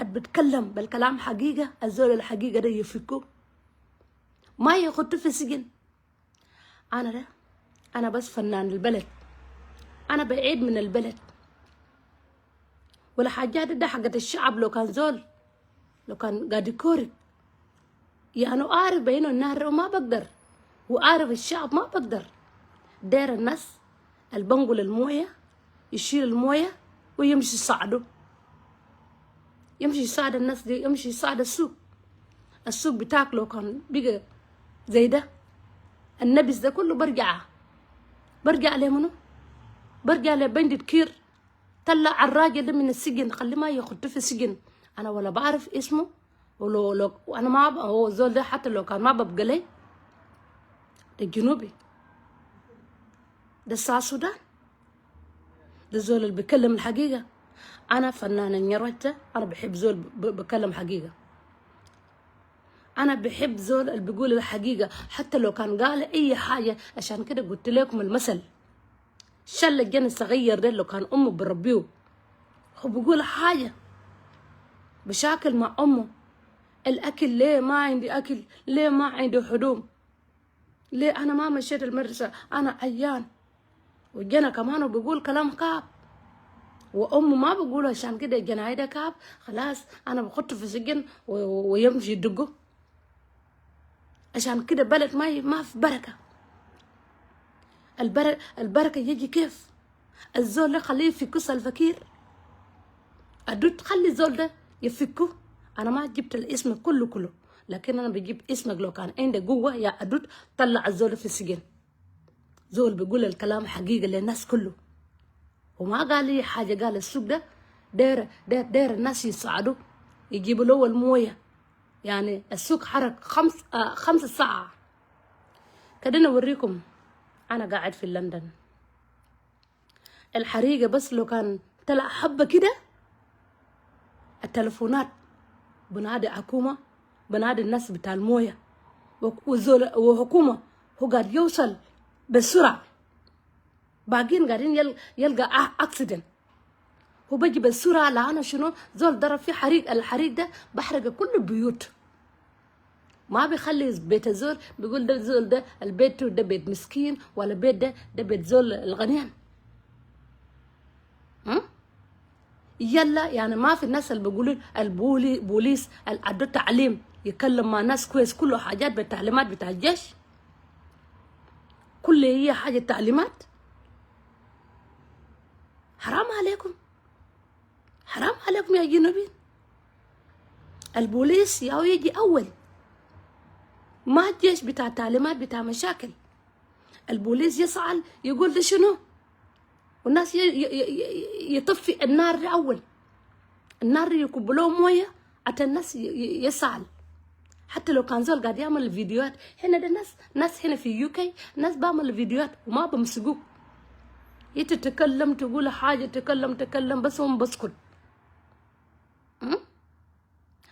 بتكلم بالكلام حقيقة، الزول الحقيقة ده يفكه ما يخط في السجن. أنا بس فنان البلد، أنا بعيد من البلد، ولا حاجات ده حقت الشعب. لو كان زول لو كان قاعد يكورك يعني أعرف بينه النهر وما بقدر، وأعرف الشعب ما بقدر. داير الناس البنقل الموية يشيل الموية ويمشي يصعده، يمشي يساعد الناس دي، يمشي يساعد السوق بتاعك. لو كان بقى زي ده النبس ده كله برجع لمنو؟ برجع لبندت كير طلع الراجل ده من السجن، خليه ما يخط في السجن. انا ولا بعرف اسمه، ولو انا ما هو الزول ده حتى لو كان ما ببقى لي. ده الجنوبي، ده الساعة السودان، ده الزول اللي بيكلم الحقيقة. انا فنانة نيروتة، انا بحب زول بكلم حقيقة. انا بحب زول اللي بيقول الحقيقة حتى لو كان قال اي حاجة. عشان كده قلت لكم المثل، شل الجن الصغير ده لو كان امه بربيه هو بيقول حاجة بشاكل مع امه، الاكل ليه ما عندي اكل، ليه ما عندي هدوم، ليه انا ما مشيت المدرسة، انا عيان. والجنة كمان وبيقول كلام كعب، وامه ما بقول. عشان كده الجنة ده كعب خلاص انا بخطه في سجن ويمشي يدقه. عشان كده بلد ما في بركة. البركة يجي كيف؟ الزول ده خليه يفكه الفقير، أدوت خلي الزول ده يفكه. أنا ما جبت الاسم كله، لكن أنا بجيب اسمك لو كان عندك قوة يا أدوت طلع الزول في السجن. زول بيقول الكلام حقيقة للناس كله، وما قال لي حاجة. قال السوق ده داير الناس يساعدوا يجيبوا له الموية. يعني السوق حرك 5 ساعة. كده نوريكم أنا قاعد في لندن الحريقة. بس لو كان طلع حبة كده التلفونات بنادي حكومة، بنادي الناس بتاع الموية وحكومة. هو قاعد يوصل بسرعة، باقين قاعدين يلقى اكسيدنت. هو بيجي بسرعة لأنه شنو؟ زول ضرب في حريق. الحريق ده بحرق كل البيوت، ما بيخلي بيت الزول. بيقول ده الزول ده البيت ده بيت مسكين، ولا بيت ده بيت زول الغنيان. يلا يعني ما في الناس اللي بيقولوا البوليس عنده تعليم يكلم مع ناس كويس، كله حاجات بالتعليمات بتاع الجيش، كل هي حاجة تعليمات. حرام عليكم، حرام عليكم يا جنوبيين. البوليس ياو يجي أول، ما الجيش بتاع تعليمات بتاع مشاكل. البوليس يسأل يقول ده شنو، والناس يطفي النار أول. النار يكب لهم مويه حتى الناس يسأل. حتى لو كان زول قاعد يعمل فيديوهات هنا، ده ناس هنا في يوكي ناس بعمل فيديوهات وما بمسكوك. تتكلم تقول حاجة، تكلم بس هم بسكت.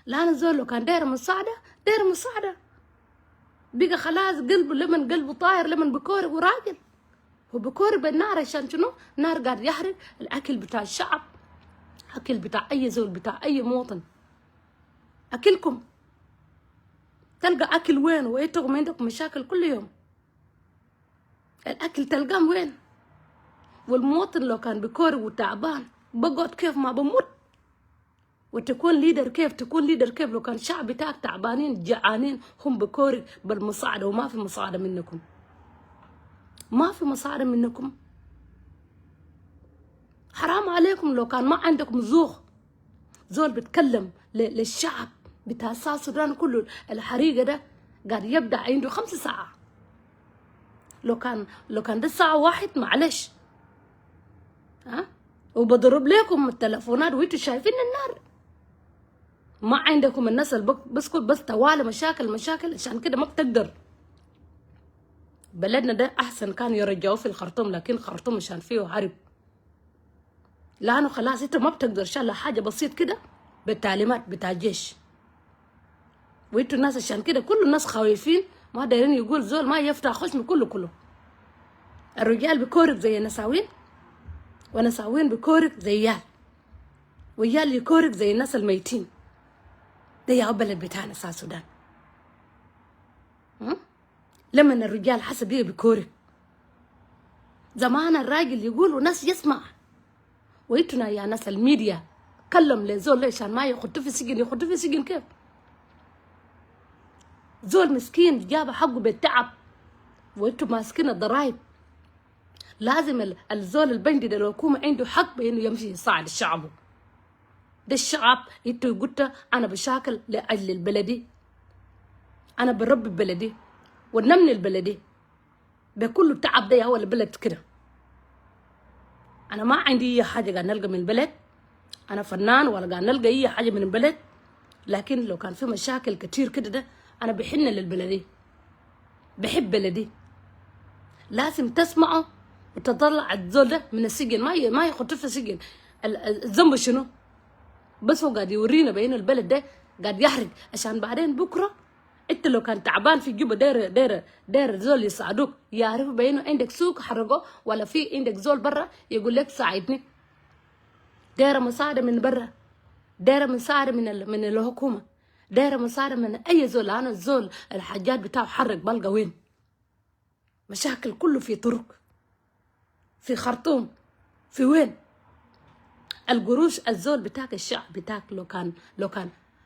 لأن زول لو كان داير مساعدة بقى خلاص قلبه لمن قلبه طاير لمن بكوري وراجل. هو بكوري بالنار عشان شنو؟ نار قاعد يحرق الأكل بتاع الشعب، أكل بتاع أي زول بتاع أي مواطن. أكلكم تلقى أكل وين؟ وإنتم عندكم مشاكل كل يوم. الأكل تلقاه وين؟ والمواطن لو كان بكوري وتعبان بقعد كيف ما بموت. وتكون ليدر كيف؟ تكون ليدر كيف لو كان الشعب بتاعك تعبانين جعانين هم بكوري بالمساعدة وما في مساعدة منكم؟ ما في مساعدة منكم. حرام عليكم لو كان ما عندكم زول بتكلم للشعب بتاع ساوث السودان كله. الحريقة ده قاعد يبدأ عنده 5 ساعة. لو كان ده ساعة واحد معلش، وبضرب لكم التلفونات وانتوا شايفين النار. ما عندكم الناس اللي بسكت بس توالي مشاكل. عشان كده ما بتقدر. بلدنا ده احسن كان يرجعوه في الخرطوم، لكن خرطوم عشان فيه حرب. لانه خلاص انت ما بتقدر شال حاجه بسيط كده بالتعليمات بتاع الجيش. وانتوا الناس عشان كده كل الناس خايفين، ما دايرين يقول زول ما يفتح خشم كله. الرجال بكورك زي نساوين، ونساوين بكورك زي يال. ويالي يكورك زي الناس الميتين. ده يا بلد بتاعنا ساعة السودان. لما الرجال حسب ايه بكورك. زمان الراجل يقول وناس يسمع. ويتنا يا ناس الميديا كلم لزول ليش عشان ما يخطوا في سجن. يخطوا في سجن كيف؟ زول مسكين جاب حقه بالتعب وانتم ماسكين الضرايب. لازم الزول البندي ده الحكومة عنده حق بانه يمشي يساعد شعبه. ده الشعب انتوا قلت انا بشاكل لاجل البلدي، انا بربي بلدي ونمني البلدي بكل التعب ده. هو البلد كده. انا ما عندي اي حاجه قاعد نلقى من البلد، انا فنان ولا قاعد نلقى اي حاجه من البلد. لكن لو كان في مشاكل كتير كده ده انا بحن للبلدي، بحب بلدي. لازم تسمعوا وتطلع الزول ده من السجن. ما يخطف في السجن. الذنب شنو؟ بس هو قاعد يورينا بين البلد ده قاعد يحرق عشان بعدين بكره انت لو كان تعبان في جوبا داير زول يساعدوك يعرفوا بينه عندك سوق حرقه ولا في عندك زول برا يقول لك ساعدني. دايره مساعده من برا، دايره مساعده من الحكومه، دايره مساعده من اي زول. انا الزول الحاجات بتاعه حرق بلقى وين؟ مشاكل كله في طرق، في خرطوم، في وين؟ القروش الزول بتاعك الشعب بتاعك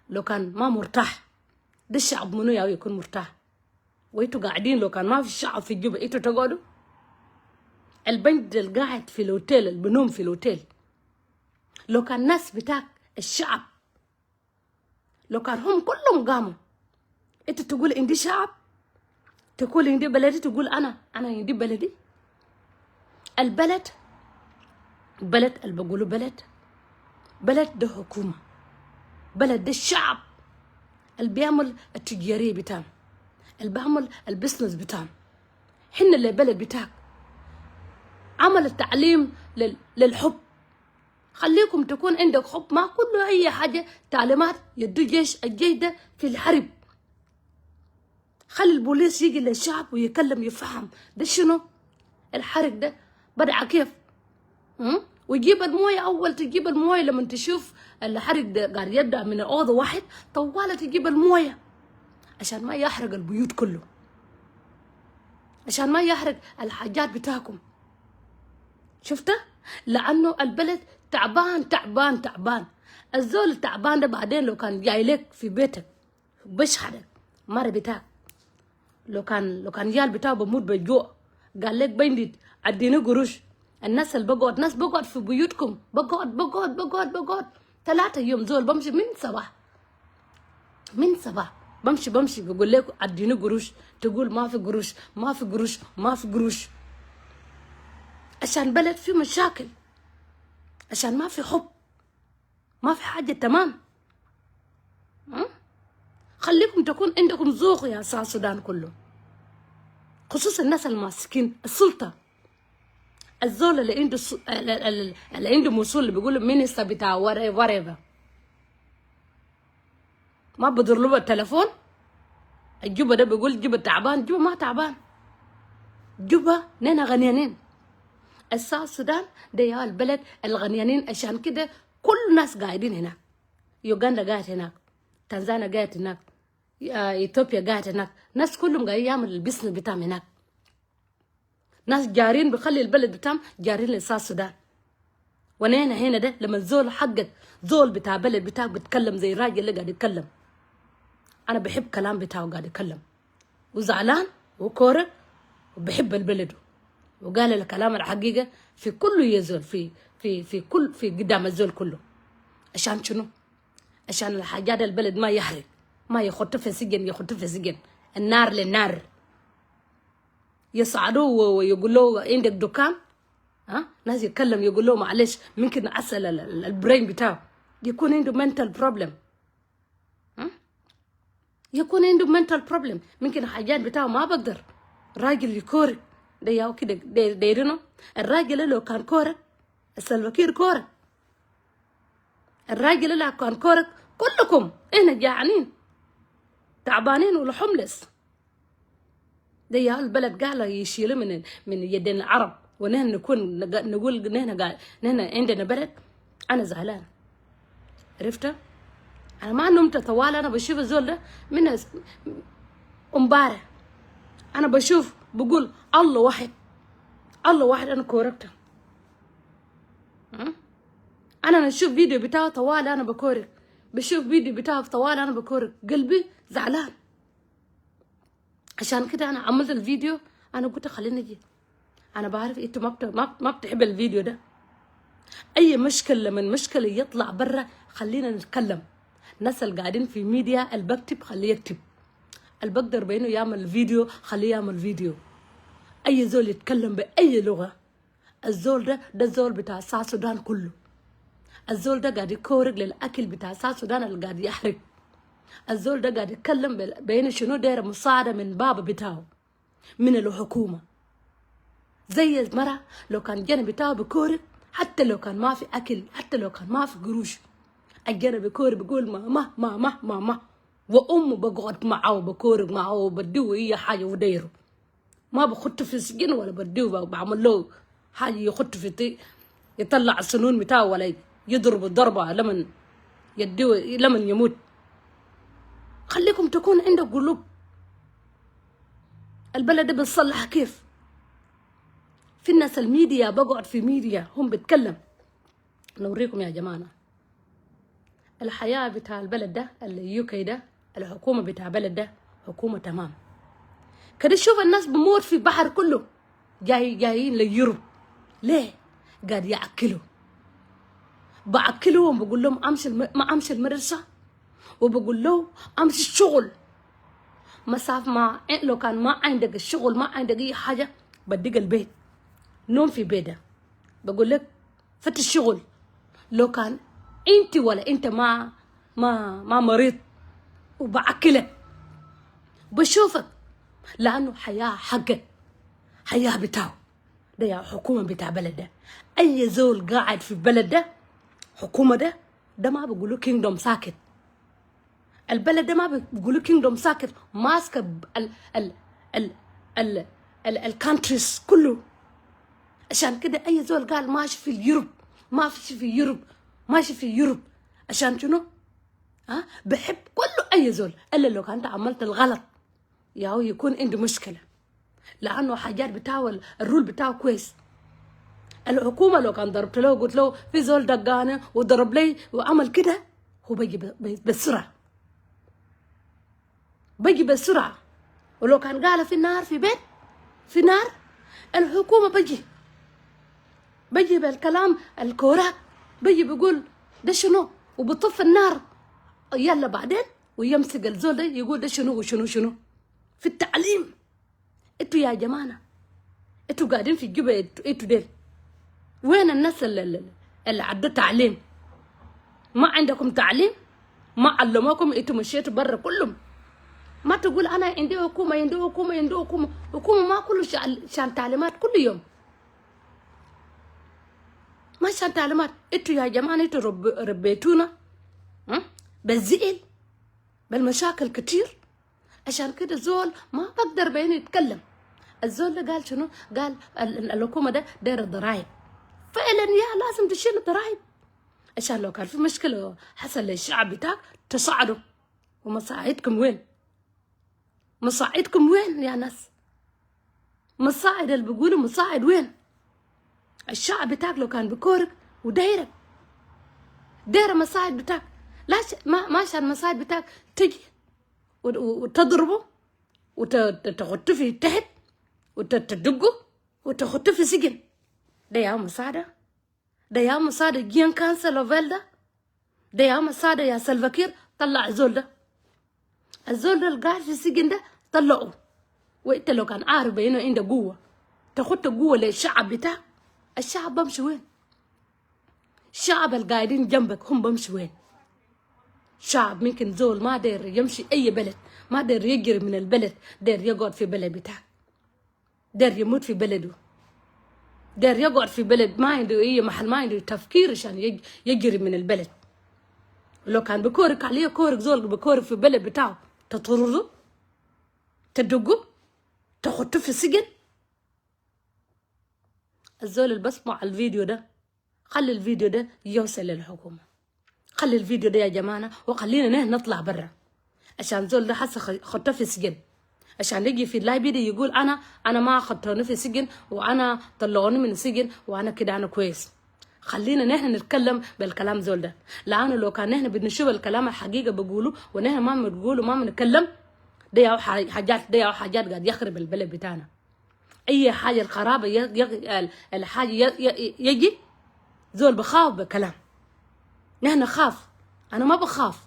لو كان ما مرتاح. ده الشعب منو يا يكون مرتاح؟ وانتوا قاعدين لو كان ما في الشعب في جوبا انتوا تقعدوا؟ البنك القاعد في الاوتيل البنوم في الاوتيل لو كان الناس بتاعك الشعب لو كان هم كلهم قاموا انت تقول عندي شعب، تقول عندي بلدي، تقول انا عندي بلدي. البلد اللي بقولوا بلد ده حكومه، بلد ده الشعب اللي بيعمل التجاريه بتاعهم، اللي بيعمل البزنس بتاعهم. حنا اللي بلد بتاعك عمل التعليم للحب. خليكم تكون عندك حب، ما كله اي حاجه تعليمات يدو الجيش ده في الحرب. خلي البوليس يجي للشعب ويكلم يفهم ده شنو الحرق ده بدع كيف. ويجيب المويه. اول تجيب المويه لما تشوف الحرق ده قاعد يبدا من اوضه واحد طوالة تجيب المويه عشان ما يحرق البيوت كله، عشان ما يحرق الحاجات بتاعكم. شفته؟ لانه البلد تعبان تعبان تعبان. الزول التعبان ده بعدين لو كان جاي لك في بيتك بشحدك مره بتاعك، لو كان يال بتاعه بموت بالجوع قال لك بندي اديني قروش. الناس اللي ناس بقعد في بيوتكم بقعد 3 يوم. زول بمشي من صباح بمشي بقول لك اديني قروش، تقول ما في قروش ما في قروش ما في قروش. عشان بلد فيه مشاكل، عشان ما في حب، ما في حاجه تمام. خليكم تكون عندكم ذوق يا ساعة السودان كله، خصوصا الناس الماسكين السلطه. الزول اللي عنده مسؤول اللي بيقولوا مينيستر بتاع وريفا ما بدر له التليفون. الجوبا ده بيقول جوبا تعبان. جوبا ما تعبان، جوبا نحن غنيانين. الساعة السودان ده يا البلد الغنيانين. عشان كده كل الناس قاعدين هناك. يوغندا قاعد هناك، تنزانيا قاعد هناك، ايثيوبيا قاعد هناك. ناس كلهم قاعدين يعمل البيزنس بتاعهم هناك. ناس جارين بخلي البلد بتاعهم جارين للساعة السودان. ونحن هنا ده لما الزول حقك زول بتاع بلد بتاعك بتكلم زي الراجل اللي قاعد يتكلم. انا بحب كلام بتاعه قاعد يتكلم وزعلان وكورك وبحب البلد وقال الكلام الحقيقه في كله يزول في قدام الزول كله. عشان شنو؟ عشان الحاجات البلد ما يحرق، ما يخط في سجن. النار للنار. يصعدوه ويقول له عندك دكان، ناس يتكلم يقول له معلش ممكن اسال البرين بتاعه يكون عنده mental problem. يكون عنده mental problem. ممكن حاجات بتاعه ما بقدر. راجل يكورك ده ياو كده دايرينه. الراجل لو كان كورك السلفكير كورك. الراجل اللي كان كورك كلكم احنا جعانين تعبانين ولا حملس. ده يا البلد قاعد يشيله من يدين العرب ونحن نقول نحن عندنا بلد. انا زعلان عرفت؟ انا ما نمت طوال، انا بشوف الزول ده من امبارح، انا بشوف بقول الله واحد، الله واحد. انا كوركته، انا نشوف فيديو بتاعه طوال انا بكورك، بشوف فيديو بتاعه طوال انا بكورك، قلبي زعلان. عشان كده انا عملت الفيديو، انا قلت خليني اجي، انا بعرف انتوا ما بتحب الفيديو ده. اي مشكله من مشكله يطلع برا خلينا نتكلم. الناس اللي قاعدين في ميديا، اللي بكتب خليه يكتب، اللي بقدر بينه يعمل فيديو خليه يعمل فيديو. اي زول يتكلم باي لغه. الزول ده الزول بتاع ساعة السودان كله. الزول ده قاعد يكورق للاكل بتاع ساعة السودان اللي قاعد يحرق. الزول ده قاعد يتكلم بين شنو داير مساعده من بابا بتاعه، من الحكومه. زي المرة لو كان جنب بتاعه بكورق، حتى لو كان ما في اكل، حتى لو كان ما في قروش، الجنب بكورق بيقول ماما ماما ماما، وامه بقعد معه بكورق معه وبديه اي حاجه ودايره. ما بخط في السجن ولا بديه، بعمل له حاجه يخط في يطلع السنون بتاعه ولا يضرب الضربه لمن يديه لمن يموت. خليكم تكون عندك قلوب. البلد بتصلح كيف؟ في الناس الميديا، بقعد في ميديا هم بتكلم. نوريكم يا جماعه الحياه بتاع البلد ده، اليوكي ده، الحكومه بتاع البلد ده حكومه تمام. كده شوف الناس بموت في البحر كله، جايين ليوروب. ليه؟ قاعد ياكلوا، باكلهم بقول لهم ما امشي المدرسه، وبقول له امشي الشغل. مسافه ما لو كان ما عندك الشغل، ما عندك اي حاجه، بديك البيت، نوم في بيتك. بقول لك فت الشغل. لو كان انت ولا انت ما مريض، وباكلك بشوفك، لانه حياه حقك، حياه بتاعه. ده يا حكومه بتاع بلد ده. اي زول قاعد في البلد ده حكومه ده ما بيقولوا كينجدوم ساكت. البلد ده ما بيقولوا كينجدوم ساكت، ماسكه ال ال ال ال الكانتريز كله. عشان كده اي زول قال ماشي في اليوروب، ماشي في يوروب، ماشي في يوروب، عشان شنو؟ بحب كله اي زول، الا لو كنت عملت الغلط يا هو يكون عنده مشكله، لانه حاجات بتاعه الرول بتاعه كويس. الحكومه لو كان ضربت له وقلت له في زول دقانه وضرب لي وعمل كده، هو بيجي بسرعه، بيجي بسرعه. ولو كان قال في النار في بيت، في نار، الحكومه بيجي بالكلام الكوراك، بيجي بيقول ده شنو، وبطف النار يلا بعدين، ويمسك الزول ده يقول ده شنو وشنو شنو. في التعليم انتوا يا جماعه، انتوا قاعدين في الجبهه، انتوا ديل وين الناس اللي عدوا تعليم؟ ما عندكم تعليم؟ ما علموكم؟ انتوا مشيتوا برا كلهم. ما تقول انا عندي حكومه، عندي حكومه، عندي حكومه. حكومه ما كله شان تعليمات كل يوم، ما شان تعليمات. انتوا يا جماعه انتوا ربيتونا بالزئل، بالمشاكل كتير. عشان كده زول ما بقدر بين يتكلم. الزول ده قال شنو؟ قال الحكومه ده دايره الضرايب. فعلا يا لازم تشيل الضرايب، عشان لو كان في مشكله حصل للشعب بتاعك تصعدوا. ومساعدكم وين؟ مساعدكم وين يا ناس؟ مساعد اللي بيقولوا مساعد وين؟ الشعب بتاعك لو كان بكورك ودايرك، دايره مساعد بتاعك، لا ما عشان المساعد بتاعك تجي وتضربه وتخطه في تحت وتدقه وتخطه في سجن. ده يا مساعدة؟ ده يا مساعدة جين كانسل اوفيل ده يا مساعدة يا سلفاكير؟ طلع الزول ده، الزول ده القاعد في السجن ده طلعه. وانت لو كان عارف بانه عنده قوة تخط قوة للشعب بتاعك، الشعب بمشي وين؟ الشعب القاعدين جنبك هم بمشي وين؟ شعب ممكن زول ما داير يمشي اي بلد، ما داير يجري من البلد، داير يقعد في بلد بتاعك، داير يموت في بلده، داير يقعد في بلد ما عنده اي محل، ما عنده تفكير عشان يجري من البلد. لو كان بكورك عليه كورك زول بكورك في البلد بتاعه، تطرده، تدقه، تخطه في السجن. الزول اللي بسمع الفيديو ده خلي الفيديو ده يوصل للحكومة، خلي الفيديو ده يا جماعة وخلينا نحن نطلع برا، عشان زول ده حس خطه في السجن، عشان يجي في اللايف دي يقول انا ما خطوني في السجن وانا طلعوني من السجن وانا كده انا كويس. خلينا نحن نتكلم بالكلام زول ده، لانه لو كان نحن بنشوف الكلام الحقيقه بقوله ونحن ما بنقوله ما بنتكلم، ده حاجات قاعد يخرب البلد بتاعنا. اي حاجه الخرابه الحاجه يجي زول بخاف بكلام، نحن خاف. انا ما بخاف،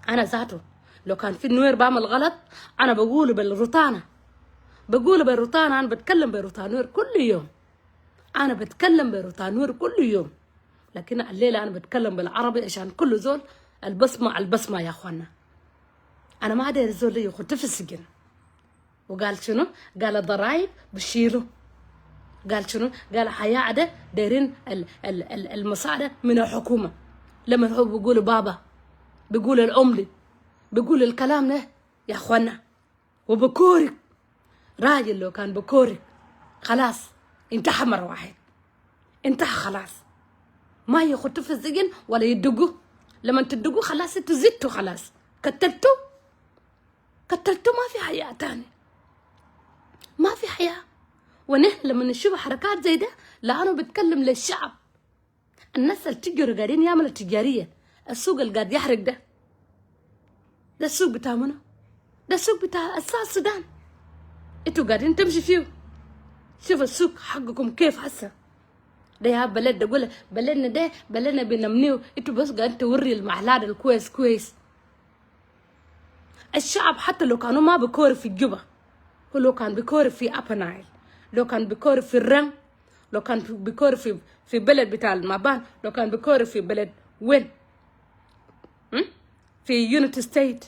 انا ذاته لو كان في النوير بعمل غلط انا بقوله بالروتانا، انا بتكلم بروتانور كل يوم، انا بتكلم بروتانور كل يوم، لكن الليله انا بتكلم بالعربي عشان كل زول البصمه يا اخوانا. انا ما داير زول يخط في السجن. وقال شنو؟ قال الضرايب بشيلوا، قال شنو؟ قال حياة ده دايرين المساعدة من الحكومة. لما هو بيقولوا بابا، بيقول العملة، بيقول الكلام ده يا اخوانا. وبكورك راجل لو كان بكورك خلاص انتهى مرة واحد، انتهى خلاص، ما يخطوا في السجن ولا يدقوا. لما تدقوا خلاص انتوا زدتوا، خلاص كتلتوا ما في حياة تاني، ما في حياة. ونحن لما نشوف حركات زي ده لانه بتكلم للشعب. الناس التجار قاعدين يعملوا تجارية، السوق اللي قاعد يحرق ده السوق بتاع منو؟ ده السوق بتاع السودان، انتوا قاعدين تمشي فيه. شوف السوق حقكم كيف هسه ده يا بلد، ده قول بلدنا ده بلدنا بنمنيه، انتوا بس قاعدين توري المحلات الكويس كويس. الشعب حتى لو كانوا ما بكور في الجبهة، ولو كان بكور في أبنايل، لو كان بكور في الرم، لو كان بكور في بلد بتاع المبان، لو كان بكور في بلد وين في يونيتي ستيت،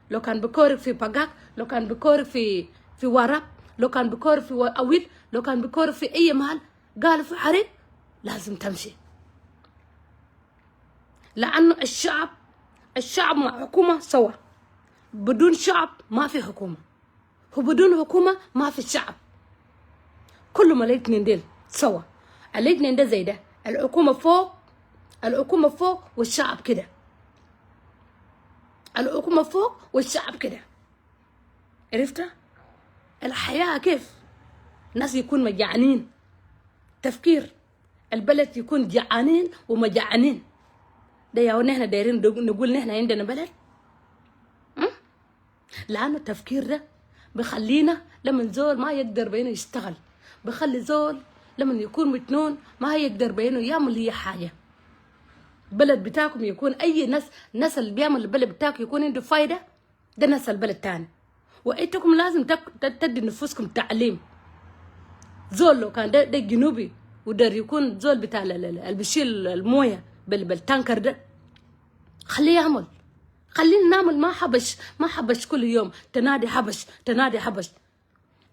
لو كان بكور في باقاك، لو كان بكور في وراب، لو كان بكور في أويل، لو كان بكور في أي محل، قالوا في حريق لازم تمشي. لأنه الشعب مع حكومة سوا، بدون شعب ما في حكومة، وبدون حكومة ما في شعب. كل ما الاثنين ديل سوا، الاثنين ده زي ده، الحكومة فوق والشعب كده، الحكومة فوق والشعب كده. عرفت الحياة كيف؟ الناس يكون مجعانين، تفكير البلد يكون جعانين ومجعانين. ده يا نحن دايرين نقول نحن عندنا بلد؟ لأنه التفكير ده بخلينا لما زول ما يقدر بينه يشتغل، بخلي زول لما يكون مجنون ما يقدر بينه يعمل اي حاجه. البلد بتاعكم يكون اي ناس اللي بيعمل البلد بتاعكم يكون عنده فايده، ده ناس البلد تاني. وانتكم لازم تدي نفوسكم تعليم. زول لو كان ده جنوبي ودار يكون زول بتاع اللي بيشيل المويه بالتانكر ده، خليه يعمل، خلينا نعمل. ما حبش كل يوم تنادي حبش.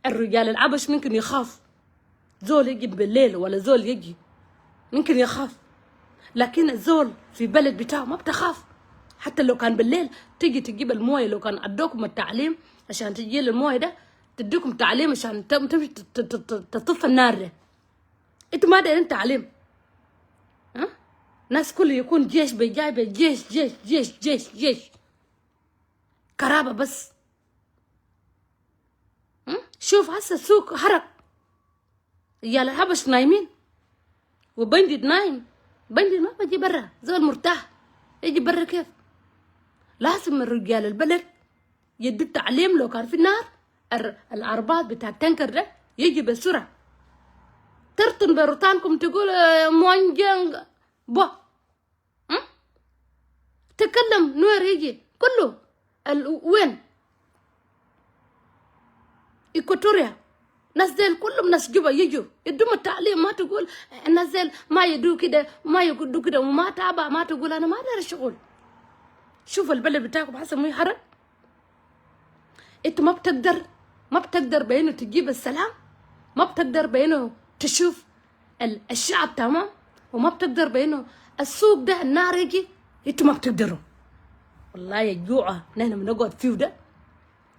الرجال العبش ممكن يخاف، زول يجي بالليل ولا زول يجي ممكن يخاف، لكن الزول في بلد بتاعه ما بتخاف. حتى لو كان بالليل تيجي تجيب المويه، لو كان ادوكم التعليم عشان تجي المويه ده، تديكم تعليم عشان تمشي تطفي النار ده. انتوا ما دايرين تعليم. ناس كله يكون جيش بجايبه جيش جيش جيش جيش جيش كرابه بس. شوف هسه السوق حرق، رجال الحبش نايمين وبندد نايم. بندد ما بيجي برا، زول مرتاح يجي برا كيف؟ لازم من رجال البلد يدي التعليم. لو كان في النار العربات بتاع التنكر ده يجي بسرعه، ترطن بروتانكم تقول موانجنج بو تكلم نوير يجي كله وين إيكواتوريا. ناس زيل كلهم ناس جوا يجوا يدوم التعليم. ما تقول الناس زيل ما يدو كده ما يقدو كده وما تابع، ما تقول انا ما داير شغل. شوف البلد بتاعكم حسب ما يحرق. انتوا ما بتقدر بينه تجيب السلام، ما بتقدر بينه تشوف الشعب تمام، وما بتقدر بينه السوق ده النار يجي. انتوا ما بتقدروا والله يا جوعه. نحن بنقعد فيه ده،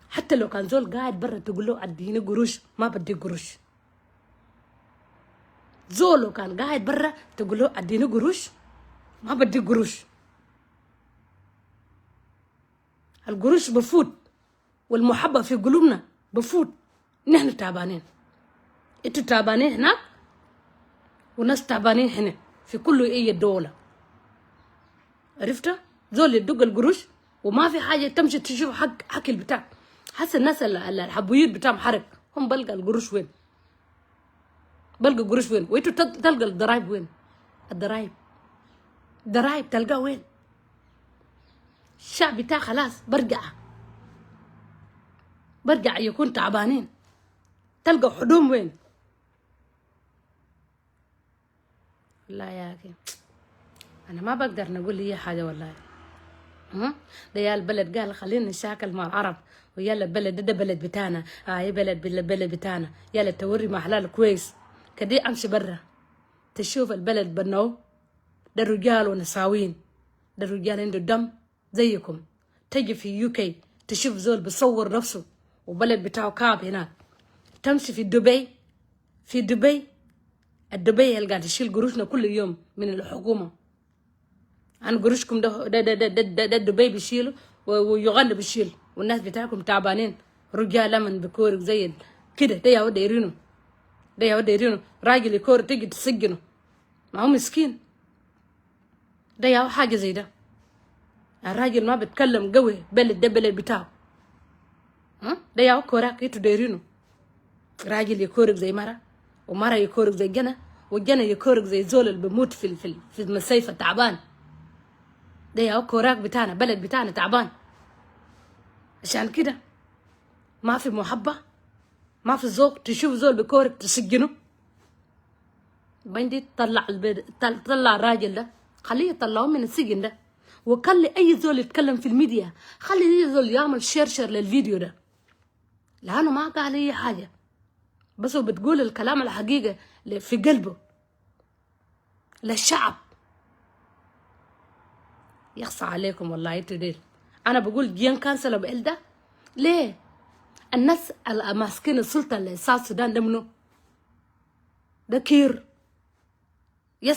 حتى لو كان زول قاعد برا تقول له اديني قروش ما بدي قروش. زول لو كان قاعد برا تقول له اديني قروش ما بدي قروش. القروش بفوت والمحبة في قلوبنا بفوت. نحن تعبانين، انتوا تعبانين هناك وناس تعبانين هنا في كل اي دولة. عرفت؟ زول يدق القروش وما في حاجة تمشي تشوف حق البتاع. حتى الناس الحبويين بتاعهم حرق، هم بلقى القروش وين؟ بلقى القروش وين؟ وانتوا تلقى الضرايب وين؟ الضرايب تلقاه وين؟ الشعب بتاع خلاص برجع يكون تعبانين. تلقى حدوم وين؟ لا يا اخي انا ما بقدر نقول لي حاجه والله. ده يا البلد قال خلينا نشاكل مع العرب، ويلا البلد ده بلد بتاعنا. هي بلد بتاعنا، يلا توري محلال كويس كدي. امشي برا تشوف البلد بنو، ده رجال ونساوين، ده الرجال عنده دم زيكم. تجي في يوكي تشوف زول بيصور نفسه وبلد بتاعه كعب هناك. تمشي في دبي الدبي اللي قاعد تشيل قروشنا كل يوم من الحكومة. عن قروشكم ده دبي بيشيله ويغنى بيشيل، والناس بتاعكم تعبانين. رجال من بكورك زي كده. ده يا دايرينه راجل يكور تيجي تسجنه، ما هو مسكين. ده يا حاجة زي ده. الراجل ما بتكلم قوي، بلد بتاعه. ده يا كوراك انتوا دايرينه. راجل يكورك زي مرة، ومرة يكورك زي جنة، والجنة يكورك زي زول اللي بموت في المسيفة تعبان. ده يا كوراك بتاعنا، بلد بتاعنا تعبان. عشان كده ما في محبة، ما في ذوق. تشوف زول بكورك تسجنه. بندي طلع الراجل ده، خليه يطلعوه من السجن ده، وخلي اي زول يتكلم في الميديا، خلي اي زول يعمل شير للفيديو ده، لانه ما قال اي حاجه، بس هو بتقول الكلام الحقيقه في قلبه للشعب. يخصى عليكم والله انتوا ديل. انا بقول جين كانسل بإلدا ليه؟ الناس الماسكين السلطه لساوث السودان ده منو؟ ده كير.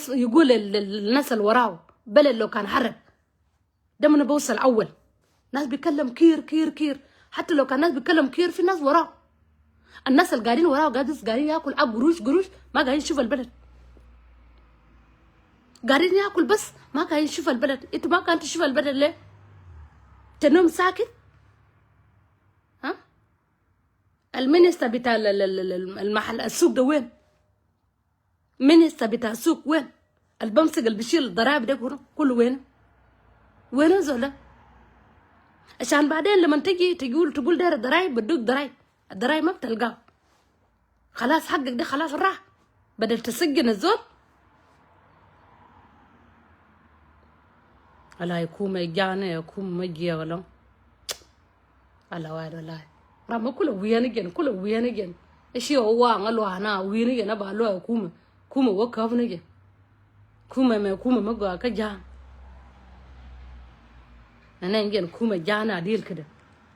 يقول للناس اللي وراه بلد لو كان حرب ده من بوصل اول. ناس بيتكلم كير. حتى لو كان ناس بيتكلم كير في ناس وراه. الناس اللي قاعدين وراه قاعدين ياكل قروش ما قاعدين يشوف البلد. قاعدين ياكل بس ما قاعدين يشوف البلد. انتوا ما قاعدين تشوف البلد ليه؟ تنوم ساكت؟ ها؟ المينيستر بتاع المحل السوق ده وين؟ مينيستر بتاع السوق وين؟ البمسك اللي بيشيل الضرائب ده كله وين زولا؟ عشان بعدين لما تجي تقول داير الضرايب بدوك الضرايب ما بتلقاه. خلاص حقك ده خلاص راح، بدل تسجن الزول. ولا يكون مجانا يكون مجيا ولا على واحد والله. رام كله وينجن اشي هو قالوا انا وينجن بالو كوما وقف نجي كوما ما قا كجان انا نجن كوما جانا ديل كده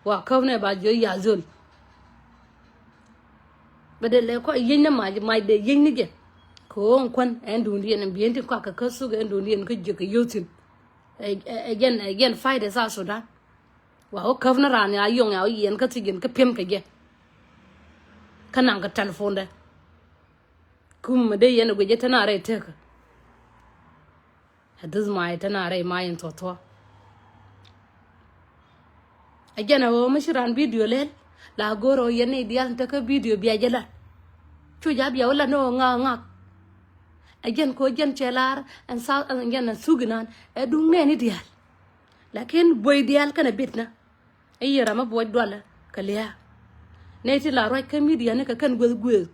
وقفنا باجو يا زول بدل ko yin na mai de yin nige ko kon endu ndi en bienti ko ka su ga endu ndi en ko jike yotin again fight is also that wa o kavna ran ya yong ya yen ka tigin ka pem ka ge kana ga telephone da kum de yen go je tana rai te ka haduz mai tana rai mai toto again o mashran video lel la goro yen ideal ta ka video biya jela chuja biya wala no nga again ko jen chelar and south and again suginan edung ne ni dial lakin boy dial kana bitna ayira ma boy dola kaliya neti la roy ka media ne ka kan gwel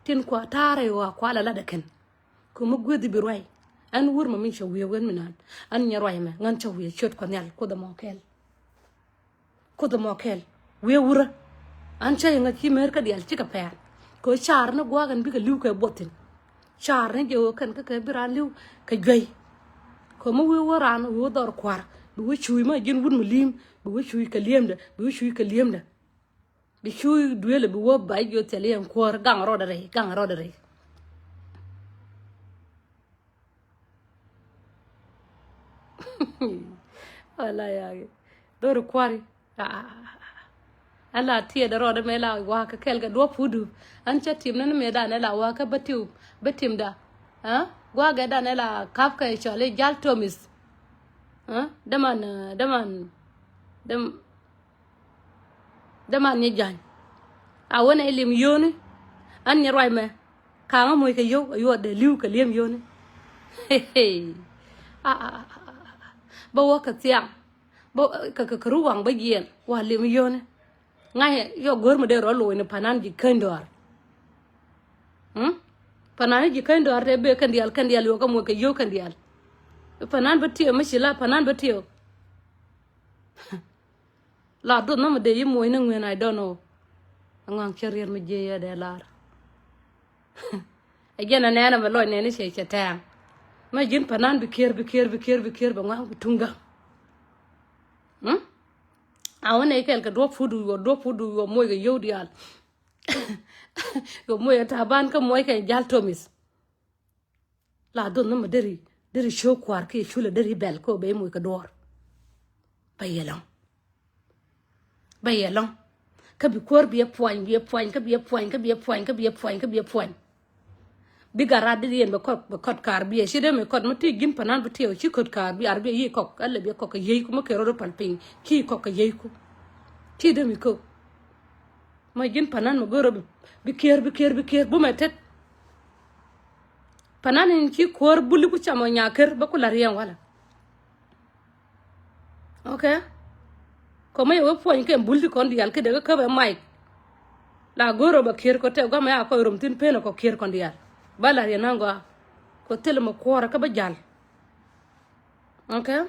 tin ko tare wa kwala la da kan ko mu gwedi bi roy an wur ma min shawiye wen minan an nya roy ma ngan shawiye shot ko nyal ko da mokel we wura an chay nga ki mer ka dial ci ka per ko char na gwa gan bi ka liw ka botin char ne je kan ka biran liw ka joy ko mo we waran wo dor kwar bi we chuy ma jin wun mulim bi we chuy ka liemda bi chuy duele bi wo bay jo tele en kwar gang ro dare wala ya dor kwari ala tie da roda me la wa ka kel ga do fudu an chatim nan me da ne la wa ka batim da ha gwa ga da ne la kaf ka chole jal tomis ha daman ni jan a wona elim yoni an ni roi me ka nga moy ka yo de liu ka liem yoni ba wa ka tiang ba ka ruwang ba yen wa liem yoni ngay yo gor mo de ro lo ni panan ji kendor panan ji kendor de be kandial yo ka mo ka yo kandial panan ba tiyo mashila panan ba tiyo la do no mo de yimo ina ngwen I don't know ngang career me je ya de lar agena nena ma lo ne ni che ta ma jin panan bi ker ba ngang tunga awane kel ka do fudu yo moy ga yodi al go moy ta ban ka moy ka jal tomis la do no ma deri show kwar ke chule deri bel ko be moy ka dor bayelong ka bi kor bi point ka bi point bi garade yen ba kot kar bi shi de me kot mati gim panan bi tiyo shi kot kar bi arbi yi kok alle bi kok yi ko ma ke ro palping ki kok yi ko ti de mi ko ma gin panan ma goro bi ker bu metet panan en ki kor buli ku chamo nyaker ba ku lariyan wala okay ko may we point ke buldi kon dial ke de ka ba mai la goro ba ker ko te ga ma ko rum tin peno ko ker kon dial bala ya nango ko tel mo ko ka ba jal okay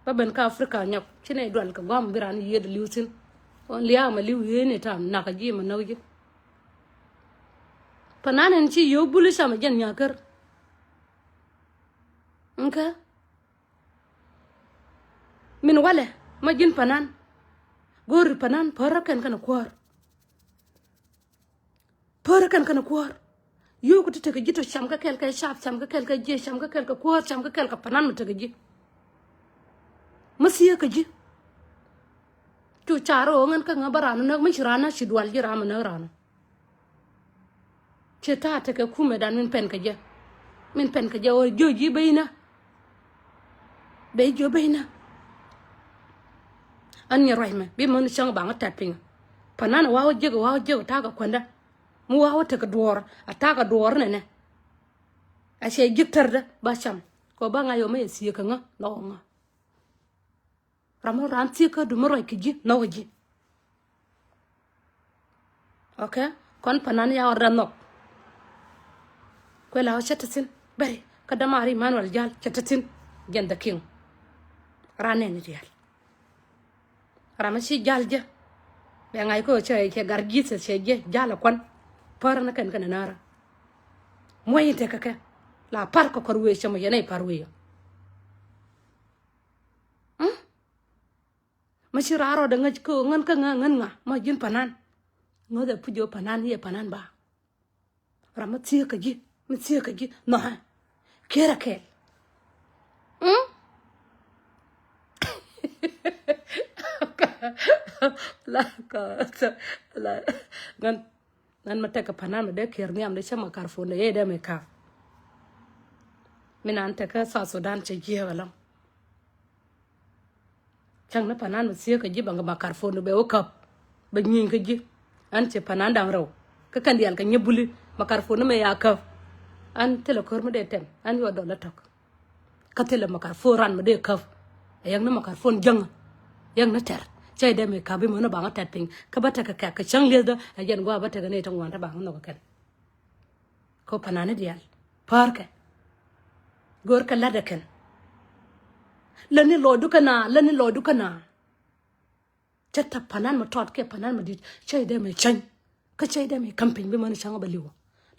ba ben ka afrika nyap cine dol ka gam biran yede liusin on liya ma liu yene tam na ka ji ma nawji pananen ci yo bulu sama jan nyakar okay min wale ma jin panan gor panan parakan kana kwar yo ko tete ka jito sham ka kel ka shap sham ka kel ka je sham ka kel ka kwar sham ka kel ka panan mu tege ji masiya ka ji tu charo ngan ka ngabarana na mun shirana shidwal ji rama na rana cheta ta ka kuma dan min pen ka je o joji bayina be jo bayina anya rahma bi mun shang ba ngata pin panana wawo je ta ga kwanda mu wawo ta ka dor ataka dor ne a she giktar da ba sham ko ba nga yo me siya ka nga no nga ramo ranti ka du moro ki ji no ji okay kon panan ya wara no ko la chatatin bari kada mari manual jal chatatin genda king rane ni dial ramashi jalja be ngay ko che ke gargi se je jala kon par na kan nara moy te ka la par ko korwe chama yene parwe mashi raro da ngaj ko ngan ka ngan nga ma jin panan ngoda pujo panan ye panan ba ramati ka ji mti ka ji no kera ke la ngan mata ka panan da ker ni am da chama karfo ne ye da me ka minan ta ka sa Sudan ce giya wala chang na panan mu siya ka ji banga ma karfo ne be okap ba nyin ka ji an ce panan da raw ka kan dial ka nyebuli ma karfo ne me ya ka an tele kor mu de tem an yo do la tok ka tele ma karfo ran mu de ka yang na ma karfo jang yang na ter chay de me ka bi mo na ba ngatat ping ka bata ka chang le da ajen gwa bata ga ne tong wan ta ba no ka ko panane dial parka gor ka ladakan lani lo dukana chatta panan mo tot ke panan mo di chay de me chang ka chay de me camping bi mo na chang ba liwo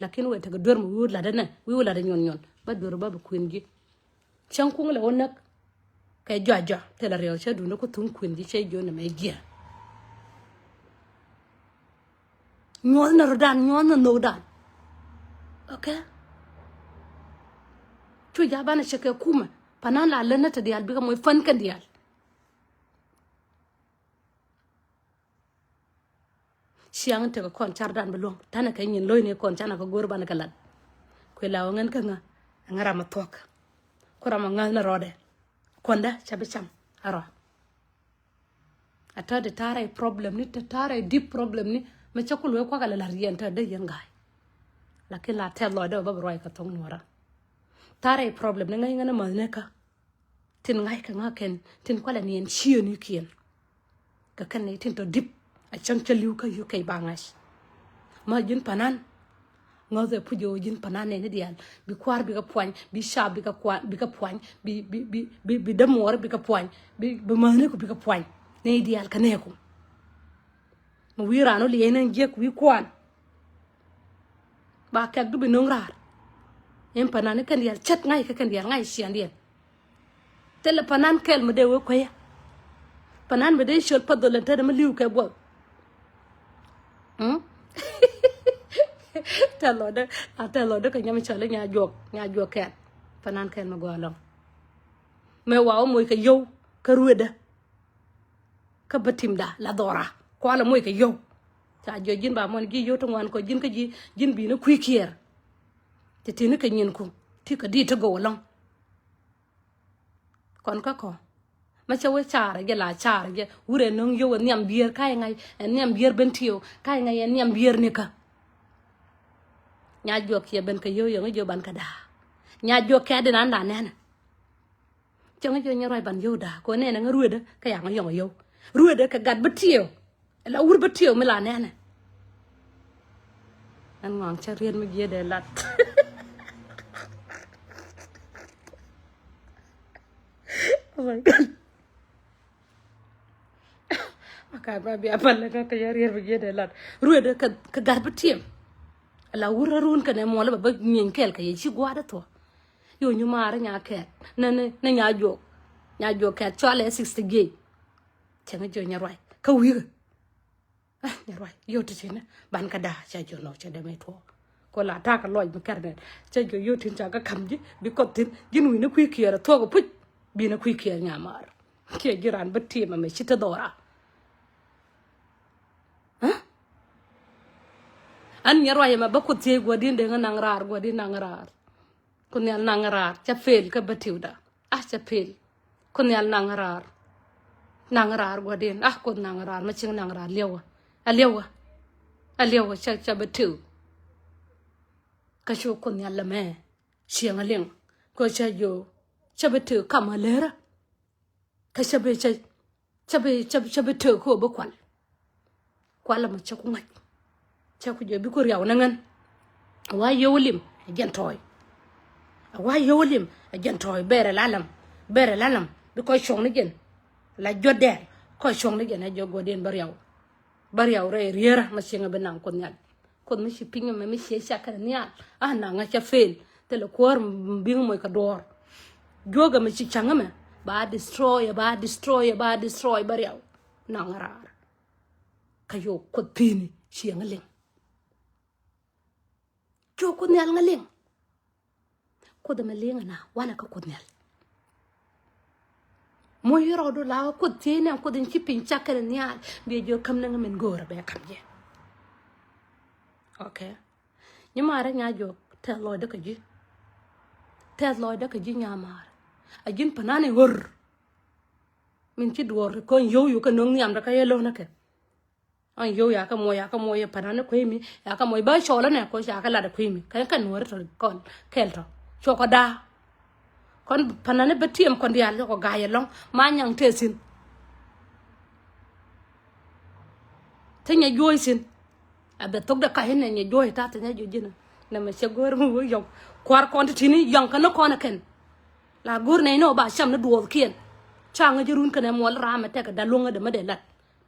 lakin we ta ga dor mo wur la da na wi wala da nyon ba dor ba kuin gi chang ku ngala wonak kay jojo te la rew che du no ko tun kuin di chay jo na me gia nyon na rodan nyon na no dan okay chu ya bana cheke kuma panan la lena ta dial bi ka moy fan kan dial siang te ko kon chardan belong tana kay nyin loy ne kon chana ko gor ban kalat ko lawo ngen ka nga ngara ma tok ko rama ngal na rode konda chabe cham aro ata de tare problem ni tare deep problem ni ma chakul we ko kala la rienta de yengay lakin la tel lo de ba roy ka tong nora tare problem ni ngay ngana ma ne ka tin ngay ka nga ken tin ko la nien chiyo ni kien ka kan ni tin to deep a chang chaliu ka yu kai bangas ma jin panan ngoze pujo jin panan ne dial bi kwar bi ka poin bi sha bi ka kwa bi ka poin bi demor bi ka poin bi ma ne ko bi ka poin ne dial ka ne ko mo wira no li enen je ku wi kwan ba ka du bi nongrar en panan kan dial chat ngai ka kan dial ngai sian dial tele panan kel mo de wo ko ya panan me de shol pa dolenta de ma liu ka bo telo de ka nyam chale nya jok ken panan ken ma golong me waaw moy ka yow ka rueda ka batim da la dora ko ala moy ka yow ta jo jin ba mon gi yow to wan ko jin ka ji jin bi na kuy kier te tin ka nyin ko ti ka di to go long kon ka ko ma chawe chara ge la chara ge wure nong yo nyam bier kai ngai nyam bier ben tiyo kai ngai nyam bier ni ka nya jok ye ben ka yo yo ban ka da nya jok ka de nan da ne na chong yo nya roi ban yo da ko ne na ngru de ka yang yo ruede ka gad betiyo la ur betiyo me la ne na an ngong cha rien me ye de lat oh my god aka ba bi apal ka ka yar yer be de lat ruede ka gar betiem la wura run ka ne mo la ba nyen kel ka ye chi gwada to yo nyu mara nya ke na nya jo ka chale 60 ge chenga jo nya roi ka wi nya roi yo ti ne ban ka da cha jo no cha de me to ko la ta ka loj me kar ne cha jo yo tin cha ka kam ji bi ko tin jin wi na kwi kiera to ko puj bi na kwi kier nya mar ke jiran betiem me chi ta dora an nyarwa yema ba ko tie godin de nang rar godin nang rar kun yal nang rar cha fel ka batiwda cha fel kun yal nang rar godin kun nang rar ma ching nang rar lewa cha batiw ka sho kun yal la me chiang aleng ko cha yo cha batiw kamalera ka cha batiw ko ba kwal ma cha ku ngai cha ku je bi ko riaw na ngan wa yolim gen toy wa yolim gen toy bere lalam bi ko chong ni gen la jodde ko chong ni gen jo goden bariaw re riera ma singa benang ko nyal kon mi shi pinga me mi shi sha kan nyal na nga cha fel te le kor bi mo ka dor joga mi shi changa me ba destroy bariaw na ngarar kayo ko pini shi ngaleng jo ko nyal ngaleng ko da malenga na wala ka ko nyal mo yoro do la ko tene ko den chipin chakere nyal be jo kam na ngamen gora be kam je okay ni mara nya jo te lo de ka ji nya mara ajin panane hor min ci dor ko yo ka nong nyam da ka yelo na ke an yo ya ka moya panane ko mi ya ka moy ba shola ne ko ya ka la da ko mi ka nuor to kon kelto choko da kon panane betiem kon dia ko gaye long ma nyang tesin tanya joy sin abe tok da ka hene nya joy ta tanya jo jina na ma se gor mu yo kwar kon tini yang kana kon ken la gor ne no ba sham na duol kien changa jirun kana mo ra ma te ka da longa de ma de lat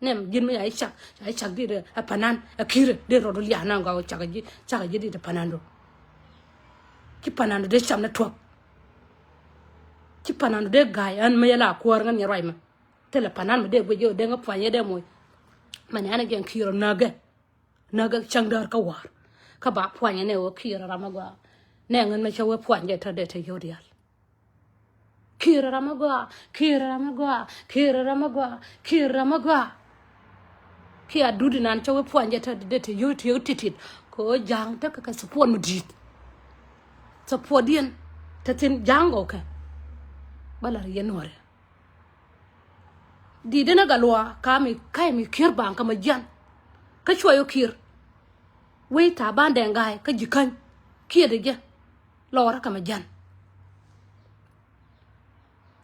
nem jin mi ay chak di de panan akire de ro ya na ga chaka ji di de panando ki panando de cham na twap ki panando de gay an ma yala ko ngan ni roima tele panan ma de go jo de nga panye de moy man ana gen kiro naga changdar ka war ka ba panye ne o kiro ramagwa ne ngan ma chawe panye ta de te yodial Kira ramagwa, kira ramagwa, kira ramagwa, kira ramagwa. Kia dudu nan chawe puanja ta de te yo titit ko jang ta ka support mudit. Support dien ta tin jang okay. Balar yenore. Di dena galwa kami kai mi kir bang kama jan. Ka chwayo kir. Wei ta ban dengai ka jikan. Kia de ja. Lora kama jan.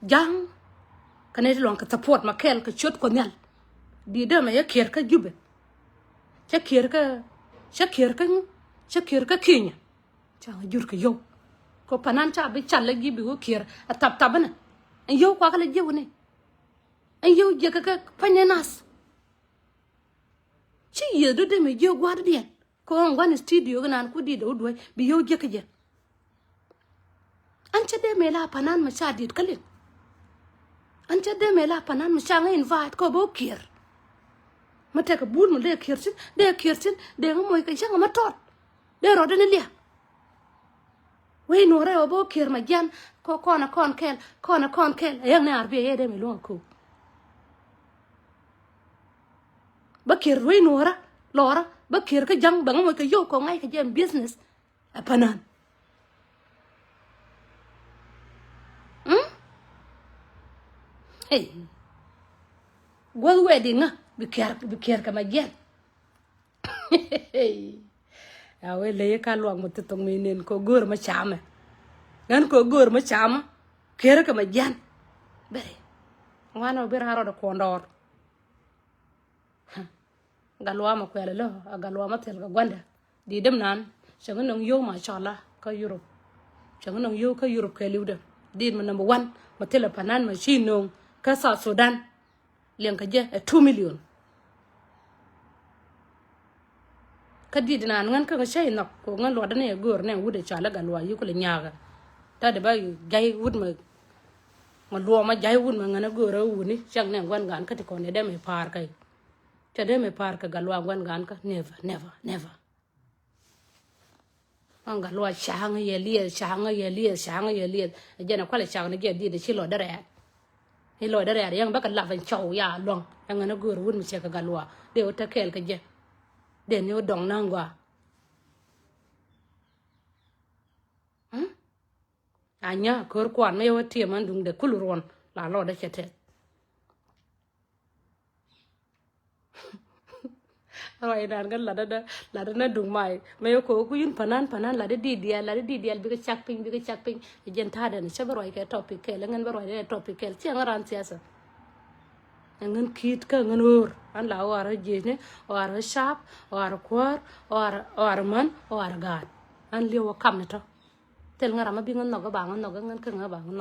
Jang kaneti long ka support ma kel ka chot ko nyal di de ma ya kir ka jube cha kir ka kinya cha jur ka yo ko panan cha bi challe gi bi ko kir a tab tabana en yo kwa kala je woni en yo je ka panyenas chi ye do de me je gwa de ko ngwan studio nan ku di do do bi yo je ka je an cha de me la panan ma cha dit kalin ancha de mela panan mchanga invite ko bo kir mate ka bun mo de kirsin de ngoy ka changa matot de ro de lia we no re bo kir ma jan ko kona kon kel yang ne arbi ye de me lo ko ba kir we no ra lora ba kir ka jang bang mo ka yo ko ngai ka jam business panan hey gwal wedding bi kër ka ma gen awe le ka luang mo tong minen ko gor ma chama gan ko gor ma chama kër ka ma gen bere wana ber haro de kondor galwa ma kwele lo galwa ma tel ga gwanda di dem nan changu nong yo ma shala ka Europe changu nong yo ka Europe ka liuda di ma number 1 ma tel panan machine nong ka South Sudan liang ka je 2 million ka di dinan ngan ka shay nak ko ngan lo dane gor ne wude chala galwa yu ko le nyaaga ta de ba jay wud ma lo ma jay wud ma ngana gor wuni chang ne ngwan gan ka ti ko ne de me par kay ta de me par ka galwa ngwan gan ka never an galwa chang ye liye jena kwale chang ne ge di de chilo dare he lo dare yang ba ka la van chow ya long yang ngana gor wud mi che ka galwa de o ta kel ka je de ni o dong nangwa anya kor kwan me yo tie man dung de kuluron la lo de chete ay dan gal la da dung mai me yo ko ku yin panan la de di dial bi ka chak ping jen ta de ni chabaro ke topic ke la ngan baro de topic ke ti ngaran siasa ngan kit ka ngan ur an la wara jene wara sharp wara kwar wara man wara gat an liwo kam to tel ngara ma bi ngan no ga ba ngan no ga ngan ka nga ba ngan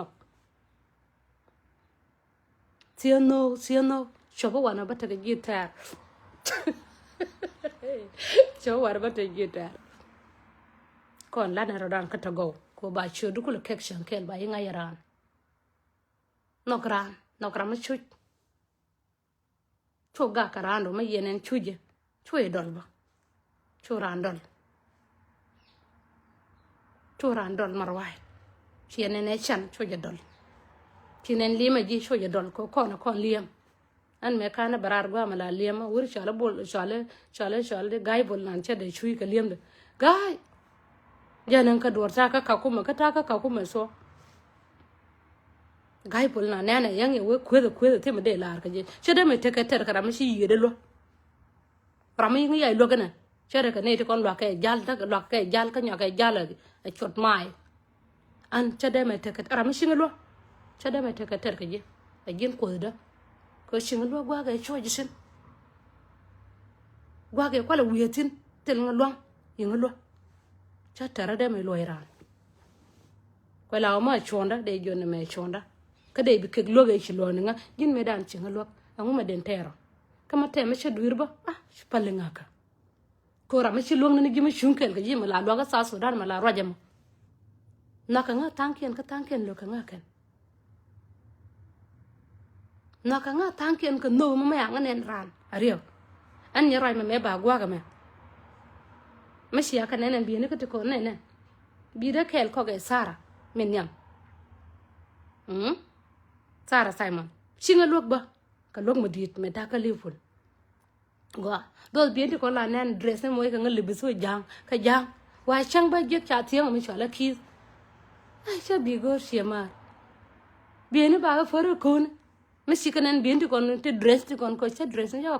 no siano chobo wana bata ga gitar chobo wana bata gitar kon la na rodan ka to go ko ba chodu ko kection kel ba yinga yaran nokran ma chuj cho ga karando ma yenen chuje chue dolba churandol marwai chienen e chan chuje dol chinen lima ji chuje dol ko kono kon liam an me kana barar gwa mala liam wur chala bol chale gai bol nan che de chui ka liam de gai janan ka dor ta ka kuma ka ta ka kuma so gai bol na nana yang ye we kwedo te me de lar ka je chede me te ka ter ka ram shi yede lo ram yi ngi ay lo kana chere ka ne te kon lo ka jal ta lo ka jal ka nya ka jal a chot mai an chede me te ka ram shi nglo chede me te ka ter ka je a jin ko da ko shi nglo gwa ga cho ji sin gwa ga kwala wiyetin tel nglo yi nglo cha tara de me lo iran kwala ma chonda de jone me chonda kade bi kek loge ci lo nga jin me dan ci nga lok angu ma den tero kama te me ci duir ba ci palle nga ka ko ra me ci lo nga gi me shunkel ga jima la lo ga sa Sudan ma la rajam naka nga tanken lo ka nga ken naka nga tanken ka no ma ya nga nen ran ariyo an ni ray me ba gwa ga me ci ya ka nenen bi ne ka ko nenen bi da kel ko ga sara men yam Sarah Simon shinga lok ba ka lok madit me ta ka liful go do bien ko la nan dress mo ka ngal biso jang ka jang wa chang ba jet cha tiang mi chola ki ai cha bi go shema bien ba ga for ko mi shikanan bien ko te dress ko cha dress ya